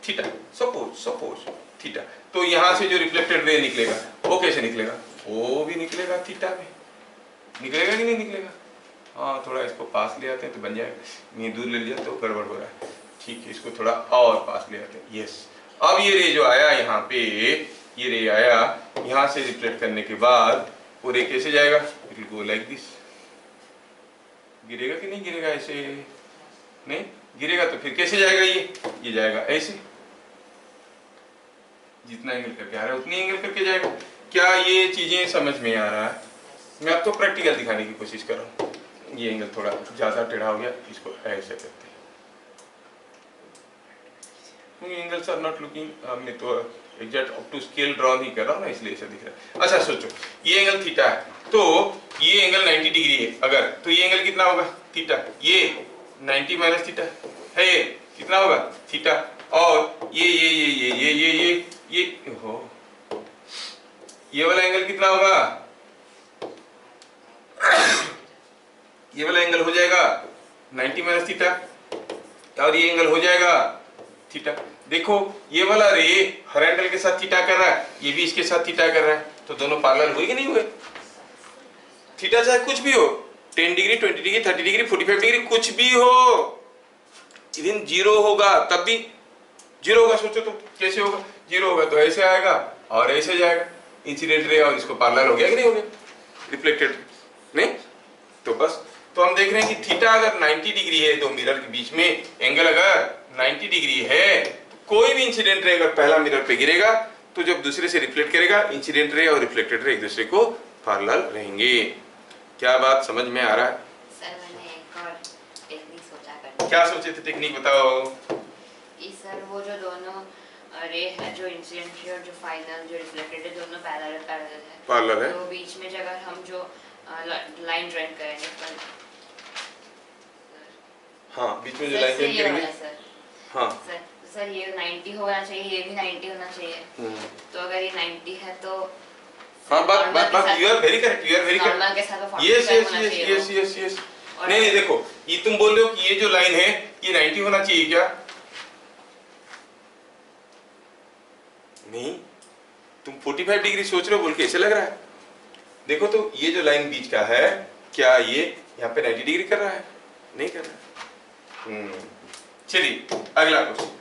theta, suppose theta. तो यहाँ से जो रिफ्लेक्टेड रे निकलेगा वो कैसे निकलेगा? वो भी निकलेगा थीटा में। निकलेगा कि नहीं निकलेगा? हाँ, थोड़ा इसको पास ले आते हैं तो बन जाएगा। ये दूर ले लिया तो गड़बड़ हो रहा है। ठीक है, इसको थोड़ा और पास ले आते हैं। यस, अब ये रे जो आया यहाँ पे, ये रे आया यहाँ से रिफ्लेक्ट करने के बाद वो रे कैसे जाएगा? It will go like this. गिरेगा कि नहीं गिरेगा? ऐसे नहीं गिरेगा तो फिर कैसे जाएगा? ये जाएगा ऐसे। जितना एंगल करके आ रहा है उतनी एंगल करके जाएगा। क्या ये चीजें समझ में आ रहा है? मैं आपको प्रैक्टिकल दिखाने की कोशिश कर रहा हूँ। ये एंगल थोड़ा ज्यादा टेढ़ा हो गया, इसको ऐसे करते हैं। एंगल्स आर नॉट लुकिंग, हमने तो exact up to scale draw नहीं कर रहा हूँ ना, इसलिए ऐसा दिख रहा है। अच्छा सोचो, ये एंगल थीटा है तो ये एंगल 90 डिग्री है अगर, तो ये एंगल कितना होगा? थीटा। ये 90 माइनस थीटा है, कितना होगा? थीटा। और ये हो, ये वाला एंगल कितना होगा? ये वाला एंगल हो जाएगा 90 माइनस थीटा और ये एंगल हो जाएगा थीटा। देखो ये वाला रे हर एंगल के साथ थीटा कर रहा है, ये भी इसके साथ थीटा कर रहा है, तो दोनों पैरेलल हुए कि नहीं हुए? थीटा चाहे कुछ भी हो, 10 डिग्री, 20 डिग्री, 30 डिग्री, 45 डिग्री, कुछ भी हो, इवन जीरो होगा तब भी जीरो होगा। सोचो तो कैसे होगा? जीरो होगा तो ऐसे आएगा और ऐसे जाएगा, इंसिडेंट रे और इसको पैरेलल हो गया कि नहीं हो गया? रिफ्लेक्टेड नहीं? तो बस तो हम देख रहे हैं कि थीटा अगर 90 डिग्री है, दो मिरर के बीच में एंगल अगर 90 डिग्री है, कोई भी इंसिडेंट रे अगर पहला मिरर पे गिरेगा तो जब दूसरे से रिफ्लेक्ट करेगा, इंसिडेंट रे और रिफ्लेक्टेड रे एक दूसरे को पैरेलल रहेंगे। क्या बात समझ में आ रहा है? सर मैंने एक और टेक्निक सोचा करने। क्या सोचे थे? टेक्निक बताओ। कि सर वो जो दोनों रे है, जो इंसिडेंट रे और जो फाइनल जो रिफ्लेक्टेड है, दोनों पैरेलल है। पैरेलल है। तो बीच में जगह हम जो लाइन ड्राइंग करेंगे पर हाँ, बीच में जो लाइन ड्राइंग करेंगे सर। हाँ सर ये 90 होना चाहिए, ये भी 90 होना चाहिए। तो अगर ये 90 है तो हाँ, बात you are very correct, you are very normal के साथ करेक्ट। यस नहीं देखो, ये तुम बोल रहे हो कि ये जो लाइन है ये 90 होना चाहिए क्या? नहीं, तुम 45 डिग्री सोच रहे हो बोल के ऐसे लग रहा है। देखो तो ये जो लाइन बीच का है, क्या ये यहाँ पे 90 डिग्री कर रहा है? नहीं कर रहा। चलिए अगला क्वेश्चन,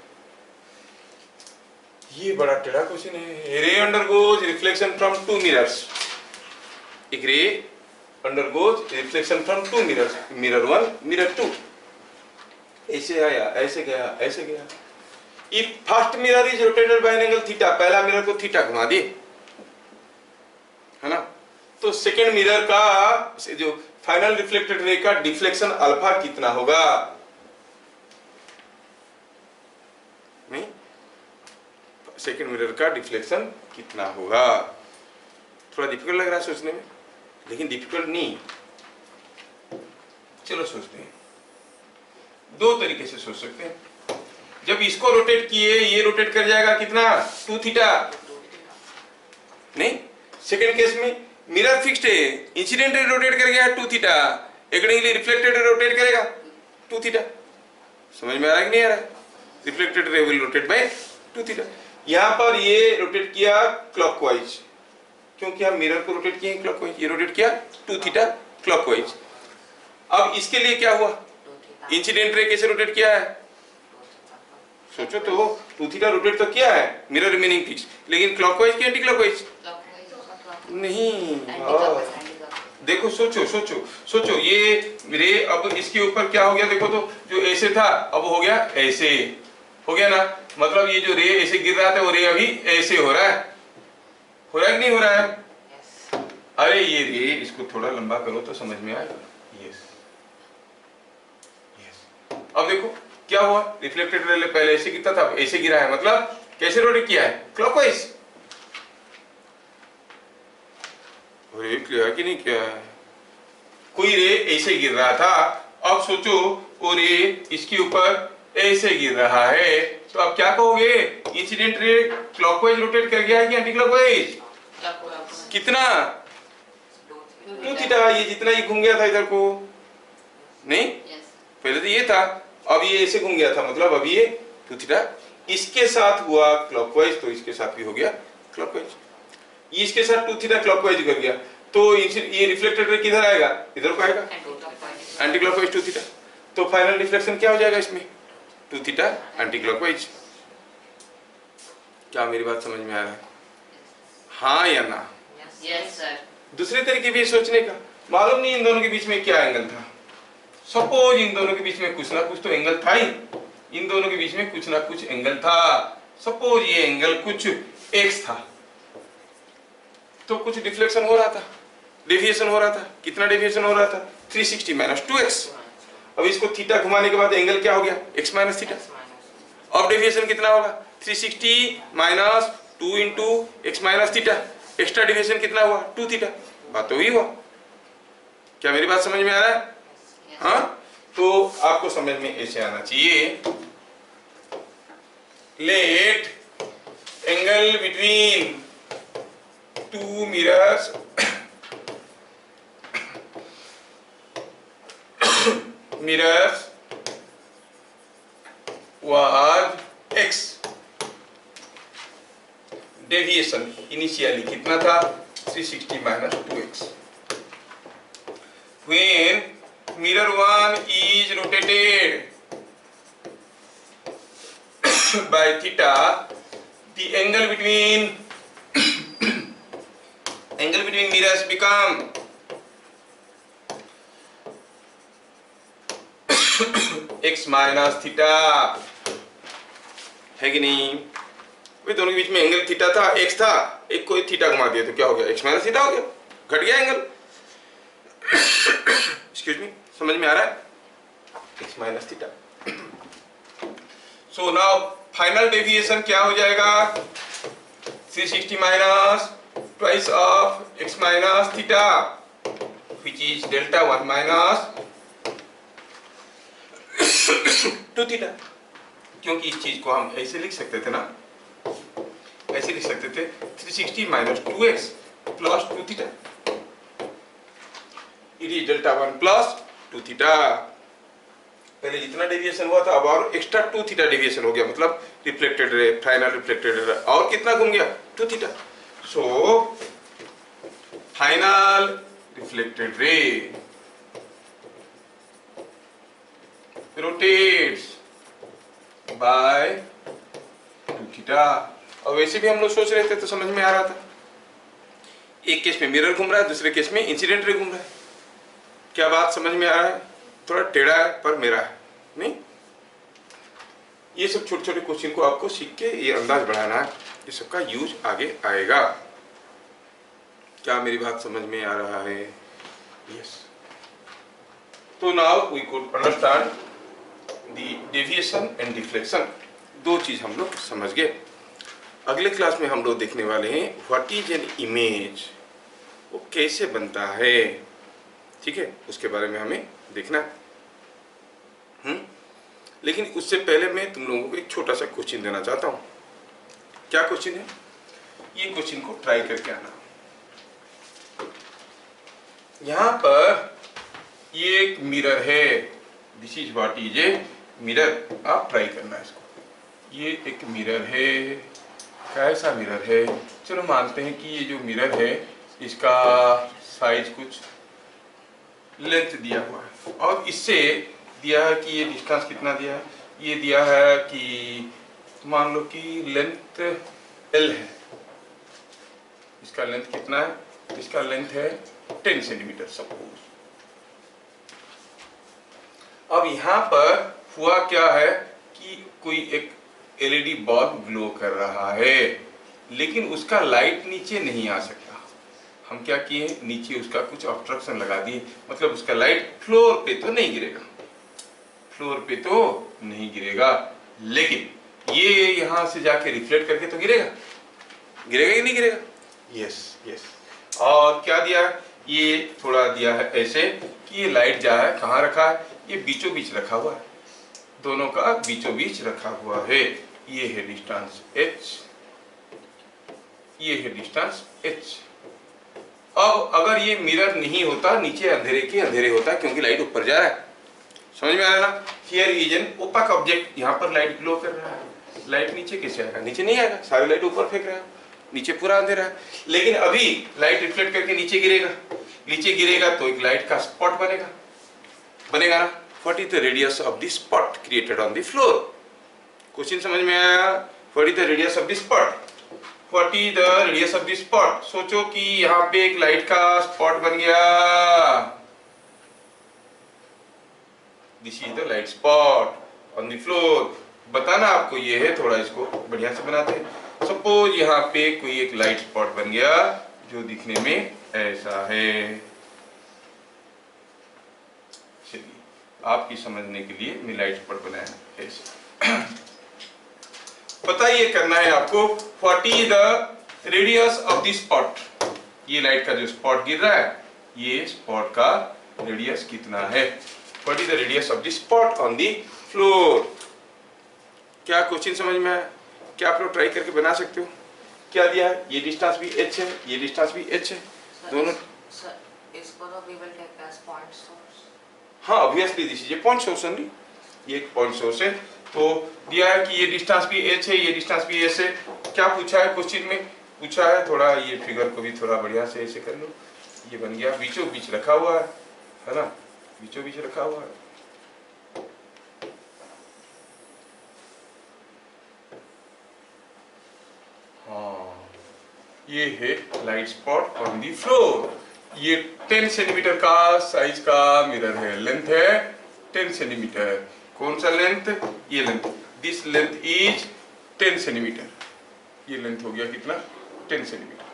ये बड़ा टेढ़ा क्वेश्चन है। Ray undergoes reflection from two mirrors. एक ray undergoes reflection from two mirrors, mirror 1, mirror 2। ऐसे आया, ऐसे गया, ऐसे गया। If first mirror is rotated by an angle theta, पहला मिरर को थीटा घुमा दिए, है ना? तो सेकेंड मिरर का जो फाइनल रिफ्लेक्टेड रे का डिफ्लेक्शन अल्फा कितना होगा? नहीं, सेकेंड मिरर का डिफ्लेक्शन कितना होगा? थोड़ा डिफिकल्ट लग रहा है सोचने में, लेकिन डिफिकल्ट नहीं। चलो सोचते हैं, दो तरीके से सोच सकते हैं। जब इसको रोटेट किए, ये रोटेट कर जाएगा कितना? 2 थीटा। नहीं, सेकेंड केस में मिरर फिक्स्ड है, इंसिडेंट रे रोटेट कर गया 2 theta, accordingly reflected ray rotate करेगा 2 थीटा। समझ में आ रहा है कि नहीं आ रहा है? Reflected ray will rotate bye 2 theta. यहां पर ये रोटेट किया क्लॉकवाइज, क्योंकि हम मिरर को रोटेट किए क्लॉकवाइज, ये रोटेट किया 2 थीटा क्लॉकवाइज। अब इसके लिए क्या हुआ? इंसिडेंट रे कैसे रोटेट किया है? सोचो तो, 2 थीटा रोटेट तो किया है, मिरर रिमेनिंग फिक्स, लेकिन क्लॉकवाइज की एंटी क्लॉकवाइज नहीं। देखो सोचो सोचो सोचो, ये रे अब इसके ऊपर क्या हो गया? देखो तो, जो ऐसे था अब हो गया ऐसे, हो गया ना? मतलब ये जो रे ऐसे गिर रहा था वो रे अभी ऐसे हो रहा है, हो रहा है कि नहीं हो रहा है? अरे ये रे इसको थोड़ा लंबा करो तो समझ में आएगा। Yes yes. अब देखो क्या हुआ? रिफ्लेक्टेड रे पहले ऐसे गिरता था, ऐसे गिरा है, मतलब कैसे रोटेट किया है? क्लॉकवाइज। रे किया कि नहीं किया है? कोई रे ऐसे गिर रहा था, अब सोचो वो रे इसके ऊपर ऐसे गिर रहा है, तो अब क्या कहोगे? इंसिडेंट रे क्लॉकवाइज रोटेट कर गया है कि एंटी क्लॉकवाइज? कितना? 2 थीटा। ये जितना ही घूम गया था इधर को, नहीं? पहले तो ये था, अब ये ऐसे घूम गया था, मतलब अब ये 2 थीटा इसके साथ हुआ क्लॉकवाइज, तो इसके साथ भी हो गया क्लॉकवाइज। इसके साथ 2 थीटा क्लॉकवाइज कर गया, तो ये रिफ्लेक्टेड रे किधर आएगा? इधर को आएगा, एंटी क्लॉकवाइज 2 थीटा। तो फाइनल रिफ्लेक्शन क्या हो जाएगा इसमें? 2 थीटा एंटी क्लॉकवाइज। क्या मेरी बात समझ में आ रहा है? हाँ या ना? Yes sir. दूसरे तरीके भी सोचने का, मालूम नहीं इन दोनों के बीच में क्या एंगल था। सपोज इन दोनों के बीच में कुछ ना कुछ तो एंगल था ही, इन दोनों के बीच में कुछ ना कुछ एंगल था। सपोज ये एंगल कुछ x था, तो कुछ डिफ्लेक्शन हो रहा था, डेविएशन हो रहा था। कितना डेविएशन हो रहा था? 360 माइनस 2x। अब इसको थीटा घुमाने के बाद एंगल क्या हो गया? x minus theta. अब डेविएशन कितना होगा? 360 minus 2 into x minus theta. Extra deviation कितना हुआ? 2 थीटा। बात तो वही हुआ। क्या मेरी बात समझ में आ रहा है? हाँ, तो आपको समझ में ऐसे आना चाहिए, let angle between two mirrors was x. Deviation initially कितना था 360 minus 2x. When mirror 1 is rotated by theta, the angle between mirrors become x minus theta, है कि नहीं? वे दोनों के बीच में एंगल थीटा था, x था, एक को थीटा घुमा दिया तो क्या हो गया? x माइनस थीटा हो गया, घट गया एंगल. एक्सक्यूज मी, समझ में आ रहा है? x minus theta. So now final deviation क्या हो जाएगा? 360 minus twice of x minus theta, which is delta 1 minus 2 theta. क्योंकि इस चीज को हम ऐसे लिख सकते थे ना, ऐसे लिख सकते थे 360 minus 2x plus 2 theta. It is delta 1 plus 2 theta. पहले जितना डेविएशन हुआ था अब और एक्स्ट्रा 2 थीटा डेविएशन हो गया, मतलब रिफ्लेक्टेड रे, फाइनल रिफ्लेक्टेड रे और कितना घूम गया? 2 theta. So final reflected ray rotates by 2 theta. और वैसे भी हम लोग सोच रहे थे तो समझ में आ रहा था, एक केस में मिरर घूम रहा है, दूसरे केस में इंसिडेंट रे घूम रहा है. क्या बात समझ में आ रहा है? थोड़ा टेढ़ा है पर मेरा है नहीं. ये सब छोटे छोटे क्वेश्चन को आपको सीख के ये अंदाज बढ़ाना है, ये सबका यूज आगे आएगा. क्या मेरी बात समझ में आ रहा है? यस. तो now we could understand the deviation and deflection. दो चीज हम लोग समझ गए. अगले क्लास में हम लोग देखने वाले हैं व्हाट इज एन इमेज, वो कैसे बनता है. ठीक है, उसके बारे में हमें देखना है. लेकिन उससे पहले मैं तुम लोगों को एक छोटा सा क्वेश्चन देना चाहता हूं. क्या क्वेश्चन है? ये क्वेश्चन को ट्राई करके आना. यहां पर ये एक मिरर है, this is what is a mirror. आप ट्राई करना इसको. ये एक मिरर है, कैसा मिरर है? चलो मानते हैं कि ये जो मिरर है इसका साइज कुछ लेंथ दिया हुआ है और इससे दिया है कि ये डिस्टेंस कितना दिया है. ये दिया है कि मान लो कि लेंथ L है. इसका लेंथ कितना है? इसका लेंथ है 10 सेंटीमीटर सपोज. अब यहाँ पर हुआ क्या है कि कोई एक एलईडी बल्ब ग्लो कर रहा है, लेकिन उसका लाइट नीचे नहीं आ सकता. हम क्या किए? नीचे उसका कुछ ऑब्स्ट्रक्शन लगा दिए, मतलब उसका लाइट फ्लोर पे तो नहीं गिरेगा, फ्लोर पे तो नहीं गिरेगा, लेकिन ये यहां से जाके रिफ्लेक्ट करके तो गिरेगा. गिरेगा कि नहीं गिरेगा? Yes yes. और क्या दिया? ये थोड़ा दिया है ऐसे कि ये लाइट जा है, कहाँ रखा है? ये बीचों बीच रखा हुआ है, दोनों का बीचों बीच रखा हुआ है. ये है डिस्टेंस h, ये है डिस्टेंस h. अब अगर ये मिरर नहीं होता, नीचे अंधेरे के अंधेरे होता, क्योंकि लाइट ऊपर जा रहा है. समझ में आ रहा है? Here is an opaque object. यहाँ पर लाइट ग्लो कर रहा है, लाइट नीचे कैसे आएगा? नीचे नहीं आएगा, सारी लाइट ऊपर फेंक रहा है, नीचे पूरा अंधेरा है. लेकिन अभी लाइट रिफ्लेक्ट करके नीचे गिरेगा, नीचे गिरेगा तो एक लाइट का स्पॉट बनेगा, बनेगा ना. What is the radius of the spot created on the floor? Question समझ में आया? What is the radius of the spot? What is the radius of the spot? सोचो कि यहाँ पे एक लाइट का स्पॉट बन गया. This is the light spot on the floor. बताना आपको ये है, थोड़ा इसको बढ़िया से बनाते हैं. सपोज यहाँ पे कोई एक लाइट स्पॉट बन गया जो दिखने में ऐसा है. आपकी समझने के लिए मैं लाइट स्पॉट बनाया है ऐसे. पता ये करना है आपको what is the radius of the spot. ये लाइट का जो स्पॉट गिर रहा है, ये स्पॉट का रेडियस कितना है? What is the radius of the spot on the floor. क्या क्वेश्चन समझ में आया? क्या आप लोग ट्राई करके बना सकते हो? क्या दिया है, ये डिस्टेंस भी h है, ये डिस्टेंस भी h है, दोनों। इसको तो we will take as point source. हाँ obviously this is a point source only, ये एक पॉइंट सोर्स है। तो दिया है कि ये डिस्टेंस भी h है, ये डिस्टेंस भी s है। क्या पूछा है क्वेश्चन में, पूछा है थोड़ा ये फिगर को भी थोड़ा बढ़िया से ऐसे कर लो, ये बन गया बीचों बीच रखा हुआ है ना, बीचों बीच रखा हुआ है। हाँ ये है light spot on the floor. ये 10 सेंटीमीटर का साइज का मिरर है, लेंथ है 10 सेंटीमीटर। कौन सा लेंथ, ये length, this length is 10 centimetre. ये लेंथ हो गया कितना, 10 centimetre,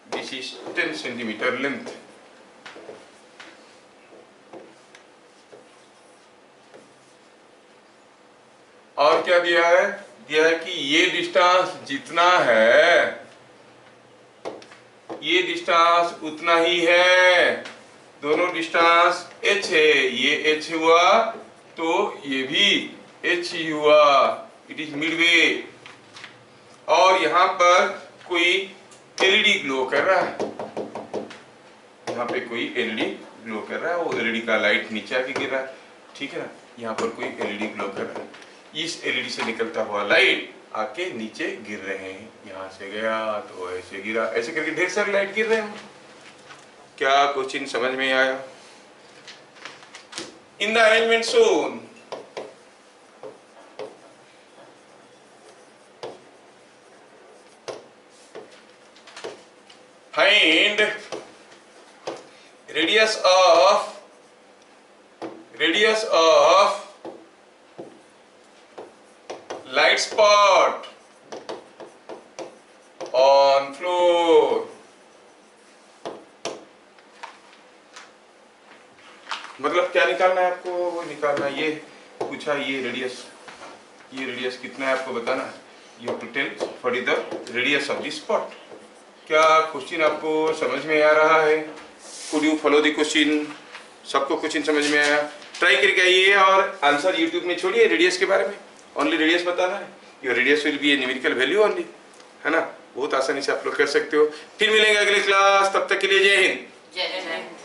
this is 10 centimetre length. और क्या दिया है, दिया है कि ये डिस्टेंस जितना है ये डिस्टेंस उतना ही है, दोनों डिस्टेंस h है, ये h हुआ तो ये भी h ही हुआ, इट इज मिडवे। और यहाँ पर कोई एलईडी ग्लो कर रहा है, यहाँ पे कोई एलईडी ग्लो कर रहा है, वो एलईडी का लाइट नीचे आके गिर रहा है, ठीक है ना, यहाँ पर कोई एलईडी ग्लो कर रहा है, इस एलईडी से निकलता हुआ लाइट आके नीचे गिर रहे हैं, यहाँ से गया तो ऐसे गिरा, ऐसे करके ढेर सारे लाइट गिर रहे हैं। क्या क्वेश्चन समझ में आया? In the arrangement shown find radius of light spot on floor। मतलब क्या निकालना है आपको, वो निकालना है, ये पूछा ये रेडियस कितना है आपको बताना है, you have to tell what is the radius of the spot. क्या क्वेश्चन आपको समझ में आ रहा है? Could you follow the question? सबको क्वेश्चन समझ में आया? ट्राई करके आइए और आंसर यूट्यूब में छोड़िए रेडियस के बारे में, ओनली रेडियस बताना है, your radius will be A numerical value only, है ना, बहुत आसानी से आप लोग कर सकते हो। फिर मिलेंगे अगले क्लास, तब तक के लिए जय हिंद। जय हिंद।